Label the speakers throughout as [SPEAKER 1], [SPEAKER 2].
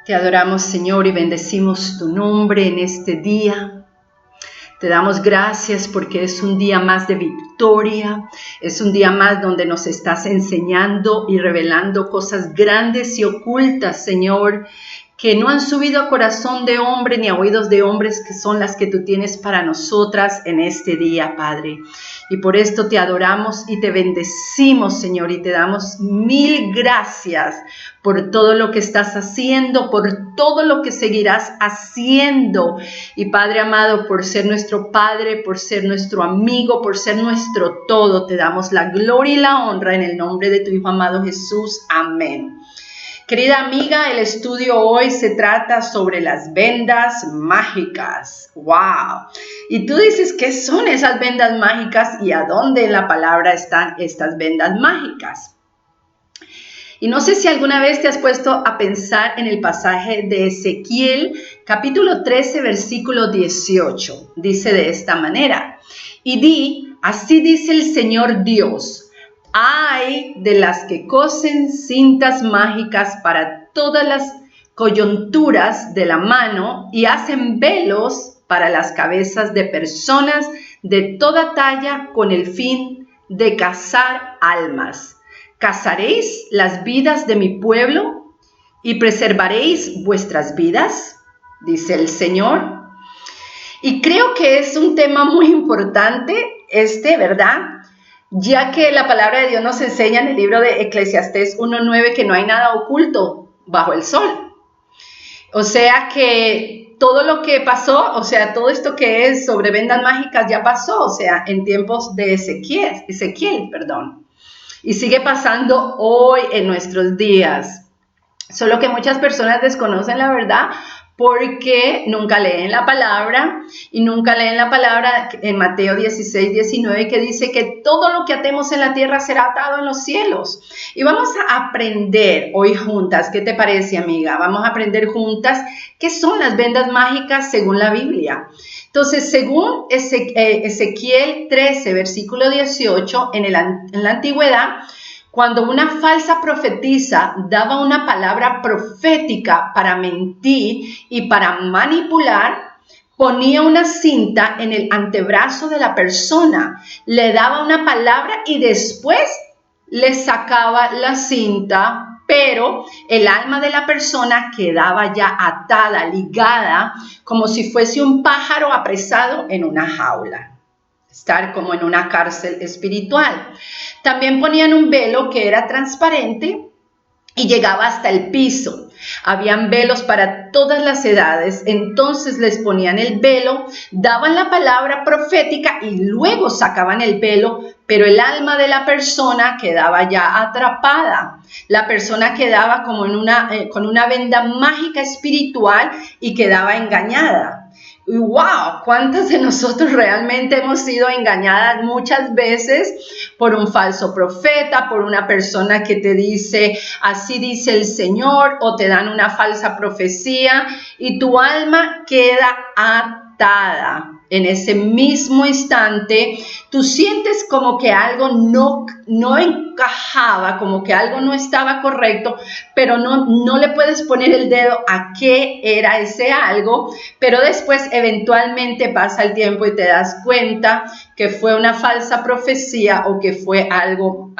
[SPEAKER 1] Te adoramos, Señor, y bendecimos tu nombre en este día. Te damos gracias porque es un día más de victoria, es un día más donde nos estás enseñando y revelando cosas grandes y ocultas, Señor, que no han subido a corazón de hombre ni a oídos de hombres, que son las que tú tienes para nosotras en este día, Padre. Y por esto te adoramos y te bendecimos, Señor, y te damos mil gracias por todo lo que estás haciendo, por todo lo que seguirás haciendo. Y Padre amado, por ser nuestro Padre, por ser nuestro amigo, por ser nuestro todo, te damos la gloria y la honra en el nombre de tu Hijo amado Jesús. Amén. Querida amiga, el estudio hoy se trata sobre las vendas mágicas. ¡Wow! Y tú dices, ¿qué son esas vendas mágicas y a dónde en la palabra están estas vendas mágicas? Y no sé si alguna vez te has puesto a pensar en el pasaje de Ezequiel, capítulo 13, versículo 18. Dice de esta manera: y di, así dice el Señor Dios, ay de las que cosen cintas mágicas para todas las coyunturas de la mano y hacen velos para las cabezas de personas de toda talla con el fin de cazar almas. ¿Cazaréis las vidas de mi pueblo y preservaréis vuestras vidas? Dice el Señor. Y creo que es un tema muy importante ¿verdad? Ya que la palabra de Dios nos enseña en el libro de Eclesiastés 1:9 que no hay nada oculto bajo el sol. O sea que todo lo que pasó, o sea, todo esto que es sobre vendas mágicas ya pasó, o sea, en tiempos de Ezequiel. Y sigue pasando hoy en nuestros días. Solo que muchas personas desconocen la verdad porque nunca leen la palabra y nunca leen la palabra en Mateo 16:19 que dice que todo lo que atemos en la tierra será atado en los cielos. Y vamos a aprender hoy juntas, ¿qué te parece, amiga? Vamos a aprender juntas qué son las vendas mágicas según la Biblia. Entonces, según Ezequiel 13, versículo 18, en la antigüedad, cuando una falsa profetisa daba una palabra profética para mentir y para manipular, ponía una cinta en el antebrazo de la persona, le daba una palabra y después le sacaba la cinta, pero el alma de la persona quedaba ya atada, ligada, como si fuese un pájaro apresado en una jaula. Estar como en una cárcel espiritual. También ponían un velo que era transparente y llegaba hasta el piso. Habían velos para todas las edades, entonces les ponían el velo, daban la palabra profética y luego sacaban el velo, pero el alma de la persona quedaba ya atrapada. La persona quedaba como con una venda mágica espiritual y quedaba engañada. Y wow, ¿cuántas de nosotros realmente hemos sido engañadas muchas veces por un falso profeta, por una persona que te dice, así dice el Señor, o te dan una falsa profecía y tu alma queda atada? En ese mismo instante, tú sientes como que algo no encajaba, como que algo no estaba correcto, pero no le puedes poner el dedo a qué era ese algo, pero después eventualmente pasa el tiempo y te das cuenta que fue una falsa profecía o que fue algo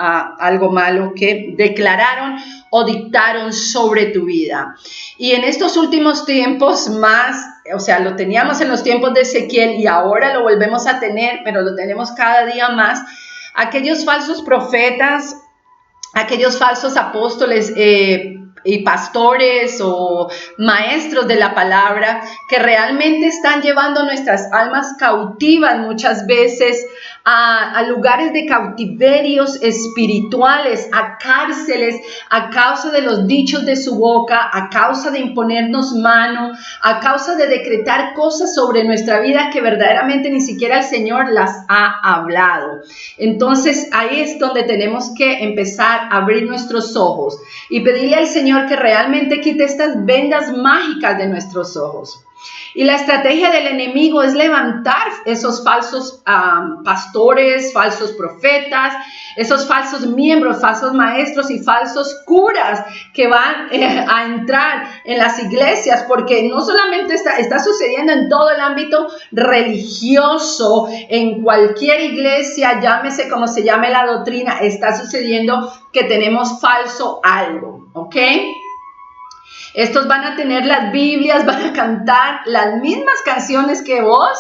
[SPEAKER 1] malo que declararon o dictaron sobre tu vida. Y en estos últimos tiempos más, o sea, lo teníamos en los tiempos de Ezequiel y ahora lo volvemos a tener, pero lo tenemos cada día más, aquellos falsos profetas, aquellos falsos apóstoles y pastores o maestros de la palabra que realmente están llevando nuestras almas cautivas muchas veces a lugares de cautiverios espirituales, a cárceles, a causa de los dichos de su boca, a causa de imponernos mano, a causa de decretar cosas sobre nuestra vida que verdaderamente ni siquiera el Señor las ha hablado. Entonces ahí es donde tenemos que empezar a abrir nuestros ojos y pedirle al Señor que realmente quite estas vendas mágicas de nuestros ojos. Y la estrategia del enemigo es levantar esos falsos pastores, falsos profetas, esos falsos miembros, falsos maestros y falsos curas que van a entrar en las iglesias, porque no solamente está sucediendo en todo el ámbito religioso, en cualquier iglesia, llámese como se llame la doctrina, está sucediendo que tenemos falso algo, ¿ok? Estos van a tener las Biblias, van a cantar las mismas canciones que vos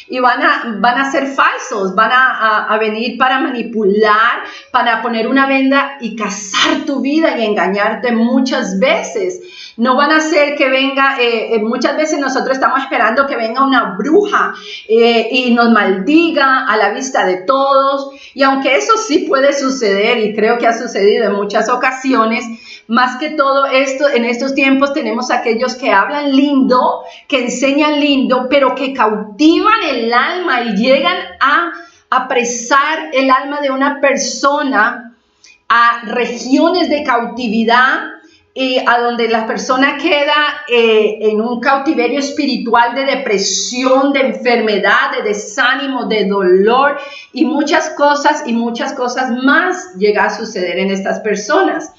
[SPEAKER 1] y van a ser falsos, van a venir para manipular, para poner una venda y cazar tu vida y engañarte muchas veces. No van a hacer que venga, muchas veces nosotros estamos esperando que venga una bruja y nos maldiga a la vista de todos. Y aunque eso sí puede suceder, y creo que ha sucedido en muchas ocasiones, más que todo esto, en estos tiempos tenemos aquellos que hablan lindo, que enseñan lindo, pero que cautivan el alma y llegan a apresar el alma de una persona a regiones de cautividad, a donde la persona queda en un cautiverio espiritual de depresión, de enfermedad, de desánimo, de dolor y muchas cosas más llega a suceder en estas personas.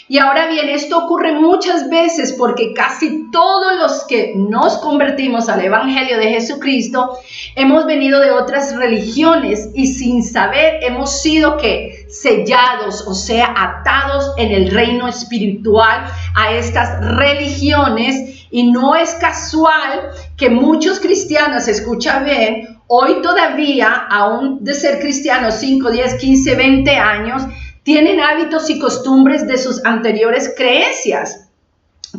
[SPEAKER 1] Y ahora bien, esto ocurre muchas veces porque casi todos los que nos convertimos al Evangelio de Jesucristo hemos venido de otras religiones y sin saber hemos sido sellados, o sea, atados en el reino espiritual a estas religiones. Y no es casual que muchos cristianos, escucha bien, hoy todavía, aún de ser cristianos 5, 10, 15, 20 años, tienen hábitos y costumbres de sus anteriores creencias,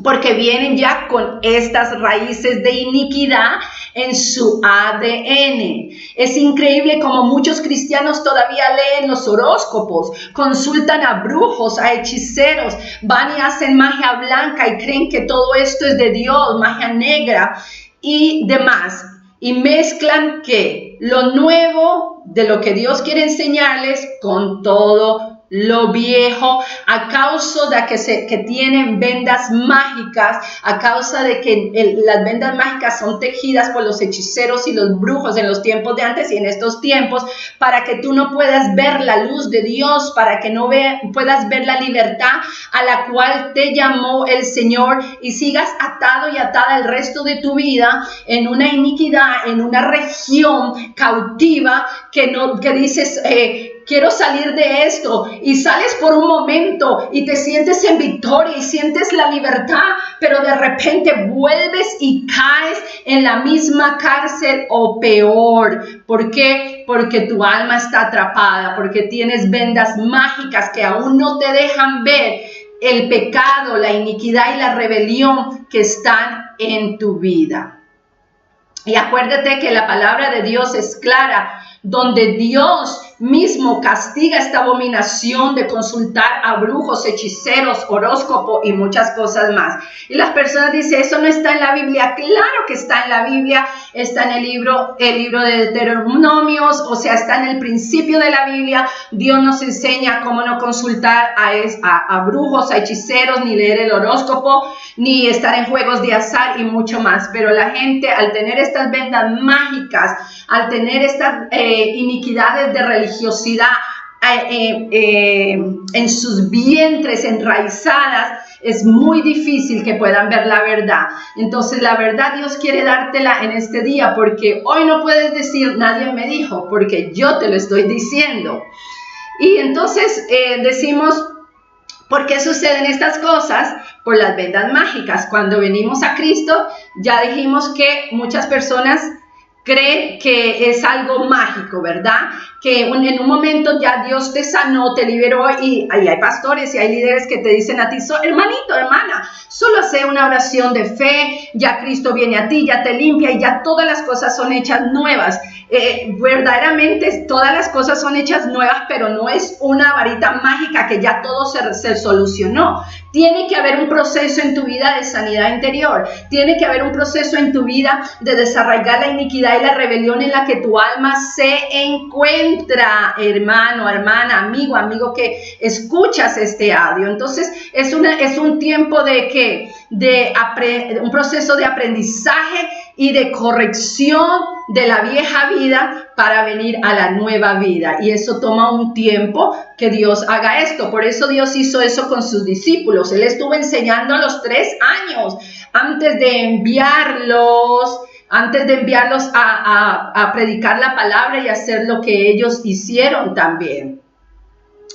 [SPEAKER 1] porque vienen ya con estas raíces de iniquidad en su ADN. Es increíble como muchos cristianos todavía leen los horóscopos, consultan a brujos, a hechiceros, van y hacen magia blanca y creen que todo esto es de Dios, magia negra y demás. Y mezclan lo nuevo de lo que Dios quiere enseñarles con todo lo viejo, a causa de que tienen vendas mágicas, a causa de que las vendas mágicas son tejidas por los hechiceros y los brujos en los tiempos de antes y en estos tiempos, para que tú no puedas ver la luz de Dios, para que no puedas ver la libertad a la cual te llamó el Señor y sigas atado y atada el resto de tu vida en una iniquidad, en una región cautiva que dices, quiero salir de esto, y sales por un momento y te sientes en victoria y sientes la libertad, pero de repente vuelves y caes en la misma cárcel o peor. ¿Por qué? Porque tu alma está atrapada, porque tienes vendas mágicas que aún no te dejan ver el pecado, la iniquidad y la rebelión que están en tu vida. Y acuérdate que la palabra de Dios es clara, donde Dios mismo castiga esta abominación de consultar a brujos, hechiceros, horóscopo y muchas cosas más. Y las personas dicen, eso no está en la Biblia. Claro que está en la Biblia, está en el libro de Deuteronomios, o sea, está en el principio de la Biblia. Dios nos enseña cómo no consultar a brujos, a hechiceros, ni leer el horóscopo, ni estar en juegos de azar y mucho más. Pero la gente, al tener estas vendas mágicas, al tener estas iniquidades de religiosidad en sus vientres enraizadas, es muy difícil que puedan ver la verdad. Entonces la verdad Dios quiere dártela en este día, porque hoy no puedes decir nadie me dijo, porque yo te lo estoy diciendo. Y entonces decimos, ¿por qué suceden estas cosas? Por las vendas mágicas. Cuando venimos a Cristo, ya dijimos que muchas personas creen que es algo mágico, ¿verdad? Que en un momento ya Dios te sanó, te liberó, y hay pastores y hay líderes que te dicen a ti, hermanito, hermana, solo hace una oración de fe, ya Cristo viene a ti, ya te limpia y ya todas las cosas son hechas nuevas. Verdaderamente todas las cosas son hechas nuevas, pero no es una varita mágica que ya todo se solucionó. Tiene que haber un proceso en tu vida de sanidad interior, tiene que haber un proceso en tu vida de desarraigar la iniquidad y la rebelión en la que tu alma se encuentra, hermano, hermana, amigo que escuchas este audio. Entonces es un tiempo de un proceso de aprendizaje y de corrección de la vieja vida para venir a la nueva vida. Y eso toma un tiempo que Dios haga esto. Por eso Dios hizo eso con sus discípulos. Él estuvo enseñando a los 3 años antes de enviarlos a predicar la palabra y hacer lo que ellos hicieron también.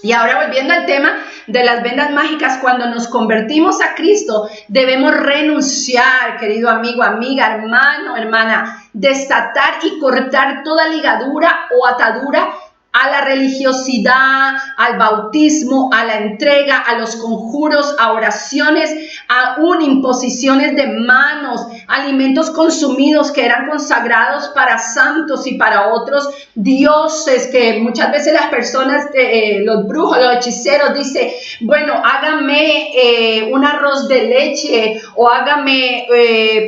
[SPEAKER 1] Y ahora volviendo al tema de las vendas mágicas, cuando nos convertimos a Cristo, debemos renunciar, querido amigo, amiga, hermano, hermana, desatar y cortar toda ligadura o atadura a la religiosidad, al bautismo, a la entrega, a los conjuros, a oraciones, aún imposiciones de manos, alimentos consumidos que eran consagrados para santos y para otros dioses, que muchas veces las personas, los brujos, los hechiceros dicen, bueno, hágame un arroz de leche o hágame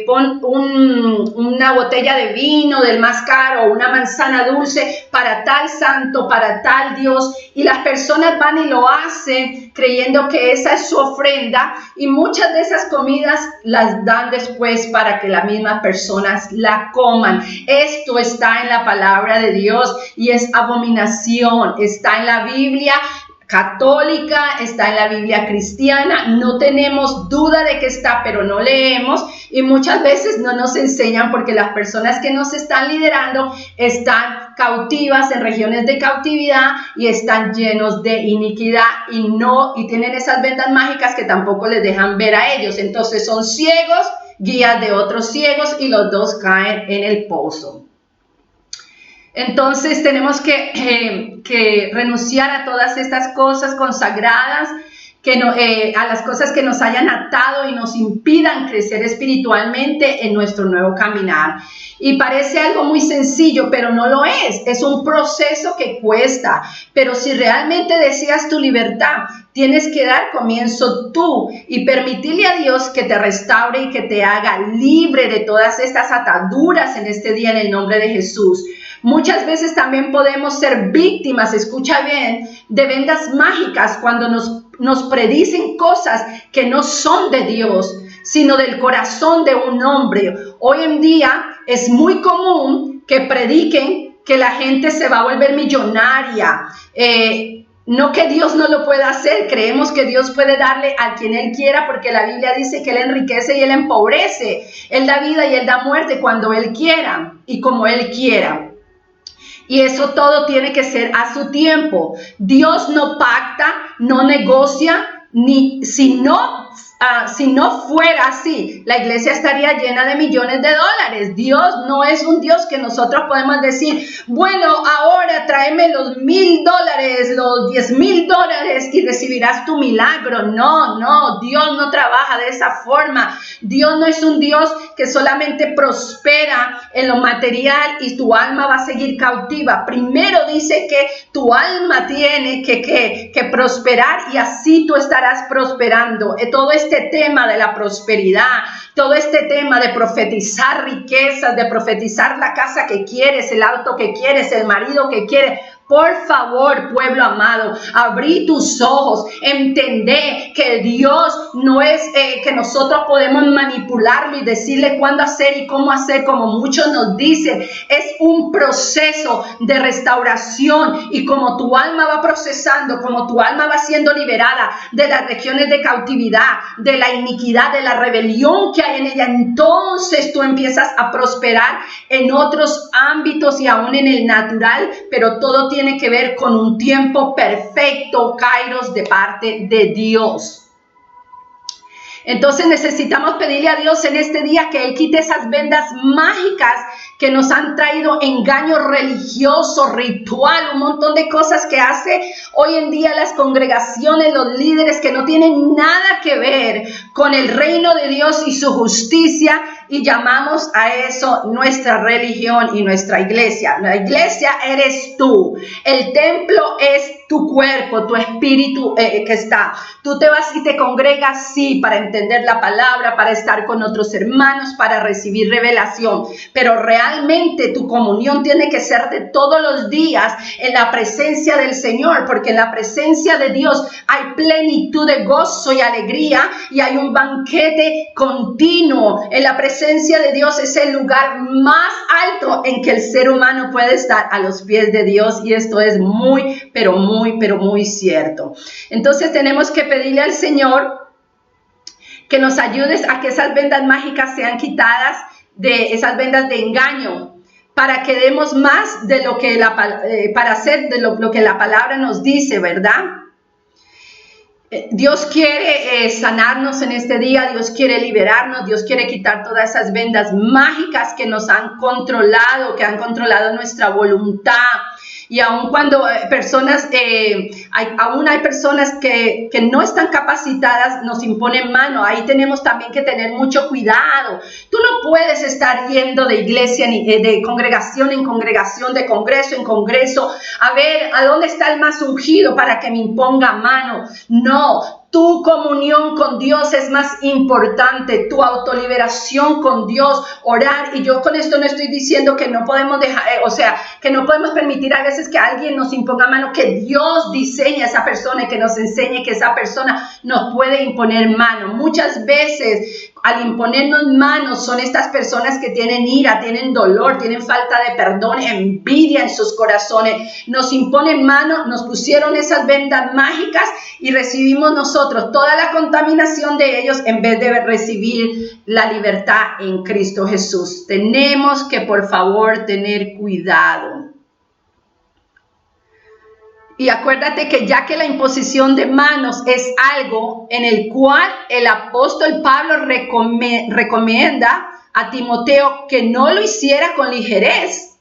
[SPEAKER 1] pon una botella de vino del más caro o una manzana dulce para tal santo, para tal Dios, y las personas van y lo hacen creyendo que esa es su ofrenda, y muchas de esas comidas las dan después para que las mismas personas la coman. Esto está en la palabra de Dios y es abominación. Está en la Biblia católica, está en la Biblia cristiana, no tenemos duda de que está, pero no leemos, y muchas veces no nos enseñan porque las personas que nos están liderando están cautivas en regiones de cautividad y están llenos de iniquidad y tienen esas vendas mágicas que tampoco les dejan ver a ellos. Entonces son ciegos, guías de otros ciegos, y los dos caen en el pozo. Entonces tenemos que renunciar a todas estas cosas consagradas, a las cosas que nos hayan atado y nos impidan crecer espiritualmente en nuestro nuevo caminar. Y parece algo muy sencillo, pero no lo es. Es un proceso que cuesta. Pero si realmente deseas tu libertad, tienes que dar comienzo tú y permitirle a Dios que te restaure y que te haga libre de todas estas ataduras en este día en el nombre de Jesús. Muchas veces también podemos ser víctimas, escucha bien, de vendas mágicas cuando nos predicen cosas que no son de Dios, sino del corazón de un hombre. Hoy en día es muy común que prediquen que la gente se va a volver millonaria. No que Dios no lo pueda hacer, creemos que Dios puede darle a quien Él quiera, porque la Biblia dice que Él enriquece y Él empobrece. Él da vida y Él da muerte cuando Él quiera y como Él quiera. Y eso todo tiene que ser a su tiempo. Dios no pacta, no negocia, si no fuera así, la iglesia estaría llena de millones de dólares. Dios no es un Dios que nosotros podemos decir, bueno, ahora tráeme los $1,000, los $10,000 y recibirás tu milagro. No, Dios no trabaja de esa forma. Dios no es un Dios que solamente prospera en lo material y tu alma va a seguir cautiva. Primero dice que tu alma tiene que prosperar y así tú estarás prosperando. Todo este tema de la prosperidad, todo este tema de profetizar riquezas, de profetizar la casa que quieres, el auto que quieres, el marido que quieres. Por favor, pueblo amado, abrí tus ojos, entendé que Dios no es que nosotros podemos manipularlo y decirle cuándo hacer y cómo hacer, como muchos nos dicen. Es un proceso de restauración, y como tu alma va procesando, como tu alma va siendo liberada de las regiones de cautividad, de la iniquidad, de la rebelión que hay en ella, entonces tú empiezas a prosperar en otros ámbitos y aún en el natural, pero todo tiene que ver con un tiempo perfecto, kairos, de parte de Dios. Entonces necesitamos pedirle a Dios en este día que Él quite esas vendas mágicas que nos han traído engaño religioso, ritual, un montón de cosas que hace hoy en día las congregaciones, los líderes, que no tienen nada que ver con el reino de Dios y su justicia, y llamamos a eso nuestra religión y nuestra iglesia. La iglesia eres tú, el templo es tu cuerpo, tu espíritu que está. Tú te vas y te congregas, sí, para entender la palabra, para estar con otros hermanos, para recibir revelación, pero realmente tu comunión tiene que ser de todos los días en la presencia del Señor, porque en la presencia de Dios hay plenitud de gozo y alegría, y hay un banquete continuo. En la presencia presencia de Dios es el lugar más alto en que el ser humano puede estar, a los pies de Dios, y esto es muy, pero muy cierto. Entonces tenemos que pedirle al Señor que nos ayudes a que esas vendas mágicas sean quitadas, de esas vendas de engaño, para que demos más de lo que para hacer de lo que la palabra nos dice, ¿verdad? Dios quiere sanarnos en este día, Dios quiere liberarnos, Dios quiere quitar todas esas vendas mágicas que nos han controlado, que han controlado nuestra voluntad. Y aun cuando hay personas que no están capacitadas, nos imponen mano. Ahí tenemos también que tener mucho cuidado. Tú no puedes estar yendo de iglesia, de congregación en congregación, de congreso en congreso, a ver a dónde está el más ungido para que me imponga mano. No. Tu comunión con Dios es más importante, tu autoliberación con Dios, orar. Y yo con esto no estoy diciendo que no podemos dejar, que no podemos permitir a veces que alguien nos imponga mano, que Dios diseñe a esa persona y que nos enseñe que esa persona nos puede imponer mano. Muchas veces al imponernos manos son estas personas que tienen ira, tienen dolor, tienen falta de perdón, envidia en sus corazones. Nos imponen mano, nos pusieron esas vendas mágicas y recibimos nosotros toda la contaminación de ellos en vez de recibir la libertad en Cristo Jesús. Tenemos que, por favor, tener cuidado. Y acuérdate que ya que la imposición de manos es algo en el cual el apóstol Pablo recomienda a Timoteo que no lo hiciera con ligerez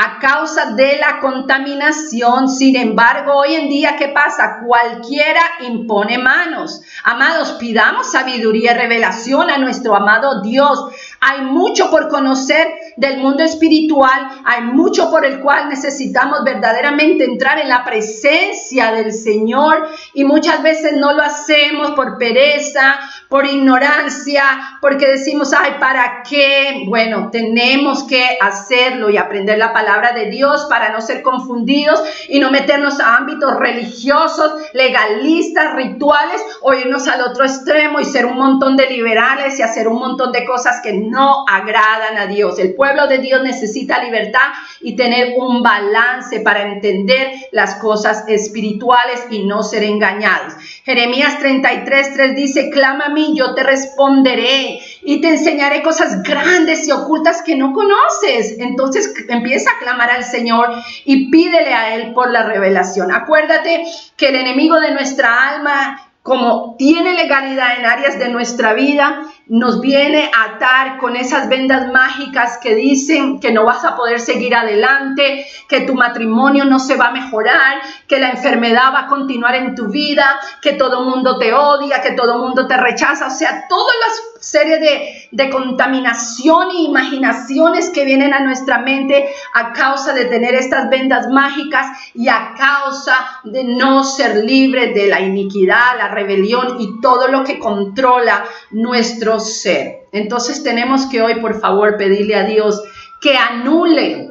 [SPEAKER 1] a causa de la contaminación. Sin embargo, hoy en día, ¿qué pasa? Cualquiera impone manos. Amados, pidamos sabiduría y revelación a nuestro amado Dios. Hay mucho por conocer del mundo espiritual, hay mucho por el cual necesitamos verdaderamente entrar en la presencia del Señor, y muchas veces no lo hacemos por pereza, por ignorancia, porque decimos, ay, ¿para qué? Bueno, tenemos que hacerlo y aprender la palabra de Dios para no ser confundidos y no meternos a ámbitos religiosos, legalistas, rituales, o irnos al otro extremo y ser un montón de liberales y hacer un montón de cosas que no agradan a Dios. El pueblo de Dios necesita libertad y tener un balance para entender las cosas espirituales y no ser engañados. Jeremías 33:3 dice, clama a mí, yo te responderé y te enseñaré cosas grandes y ocultas que no conoces. Entonces empieza a clamar al Señor y pídele a Él por la revelación. Acuérdate que el enemigo de nuestra alma, como tiene legalidad en áreas de nuestra vida, nos viene a atar con esas vendas mágicas que dicen que no vas a poder seguir adelante, que tu matrimonio no se va a mejorar, que la enfermedad va a continuar en tu vida, que todo el mundo te odia, que todo el mundo te rechaza. O sea, todas las series de contaminación e imaginaciones que vienen a nuestra mente a causa de tener estas vendas mágicas y a causa de no ser libres de la iniquidad, la rebelión y todo lo que controla nuestro ser. Entonces tenemos que hoy, por favor, pedirle a Dios que anule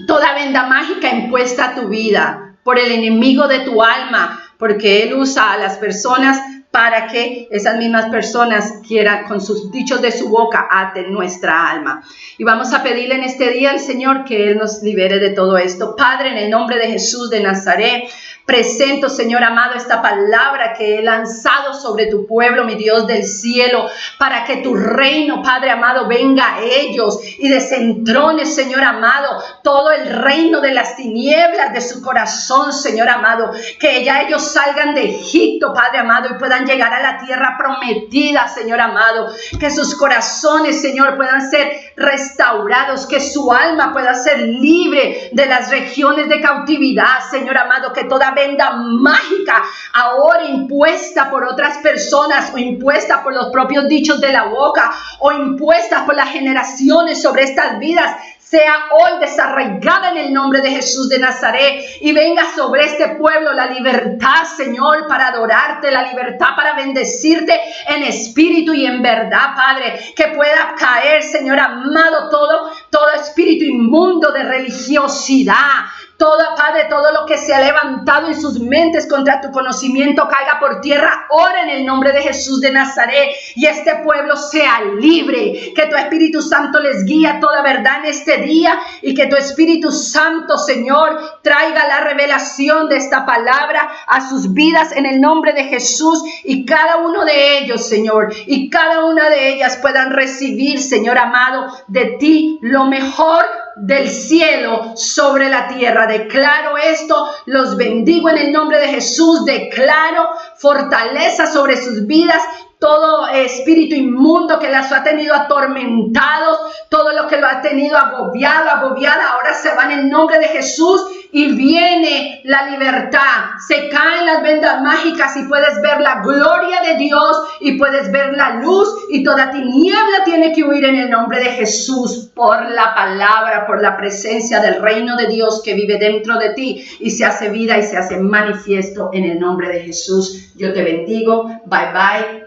[SPEAKER 1] toda venda mágica impuesta a tu vida por el enemigo de tu alma, porque él usa a las personas para que esas mismas personas quieran, con sus dichos de su boca, aten nuestra alma. Y vamos a pedirle en este día al Señor que Él nos libere de todo esto. Padre, en el nombre de Jesús de Nazaret, presento, Señor amado, esta palabra que he lanzado sobre tu pueblo, mi Dios del cielo, para que tu reino, Padre amado, venga a ellos y desentrone, Señor amado, todo el reino de las tinieblas de su corazón, Señor amado, que ya ellos salgan de Egipto, Padre amado, y puedan llegar a la tierra prometida, Señor amado, que sus corazones, Señor, puedan ser restaurados, que su alma pueda ser libre de las regiones de cautividad, Señor amado, que toda venda mágica ahora impuesta por otras personas o impuesta por los propios dichos de la boca o impuesta por las generaciones sobre estas vidas sea hoy desarraigada en el nombre de Jesús de Nazaret y venga sobre este pueblo la libertad, Señor, para adorarte, la libertad para bendecirte en espíritu y en verdad, Padre, que pueda caer, Señor amado, todo espíritu inmundo de religiosidad, Padre, todo lo que se ha levantado en sus mentes contra tu conocimiento caiga por tierra. Ora en el nombre de Jesús de Nazaret y este pueblo sea libre. Que tu Espíritu Santo les guíe a toda verdad en este día y que tu Espíritu Santo, Señor, traiga la revelación de esta palabra a sus vidas en el nombre de Jesús, y cada uno de ellos, Señor, y cada una de ellas puedan recibir, Señor amado, de ti lo mejor del cielo sobre la tierra. Declaro esto, los bendigo en el nombre de Jesús, declaro fortaleza sobre sus vidas. Todo espíritu inmundo que las ha tenido atormentados, todo lo que lo ha tenido agobiada, ahora se va en el nombre de Jesús y viene la libertad. Se caen las vendas mágicas y puedes ver la gloria de Dios y puedes ver la luz, y toda tiniebla tiene que huir en el nombre de Jesús por la palabra, por la presencia del reino de Dios que vive dentro de ti y se hace vida y se hace manifiesto en el nombre de Jesús. Yo te bendigo. Bye bye.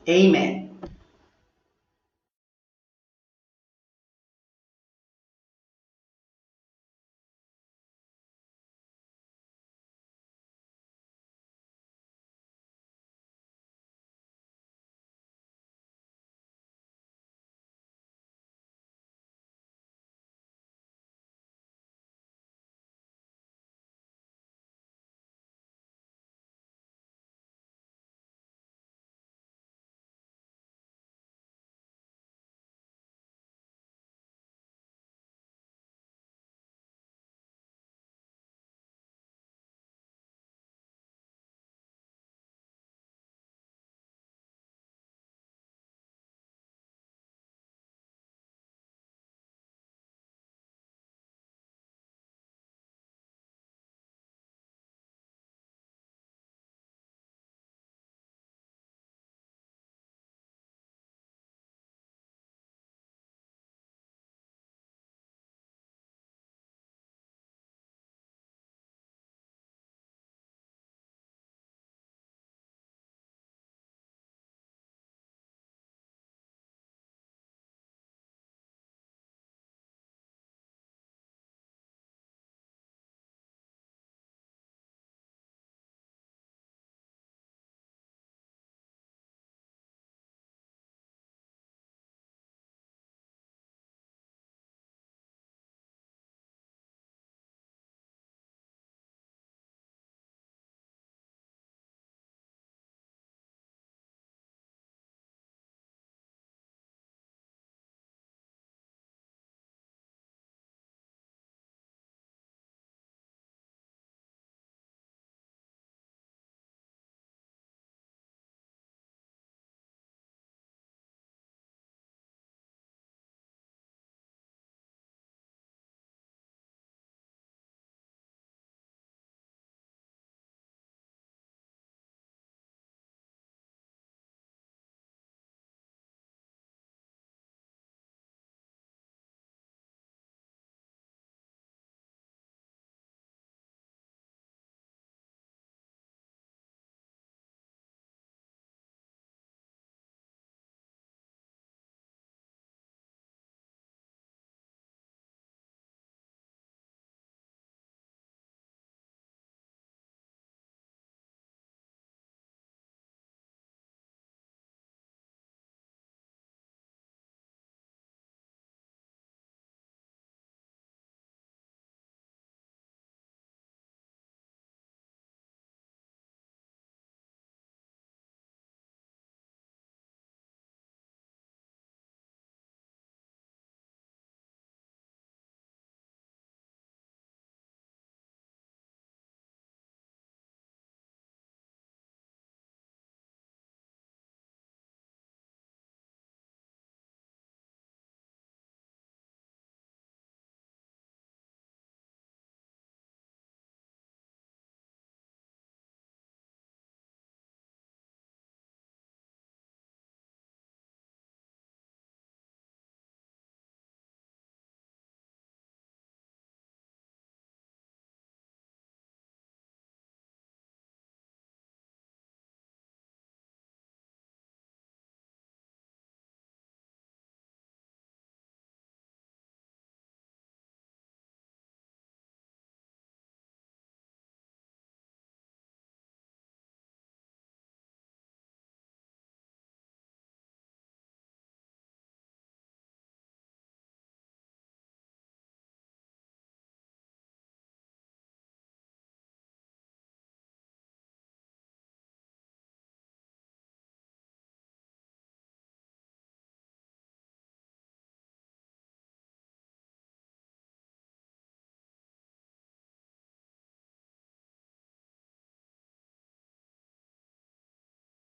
[SPEAKER 1] Amen.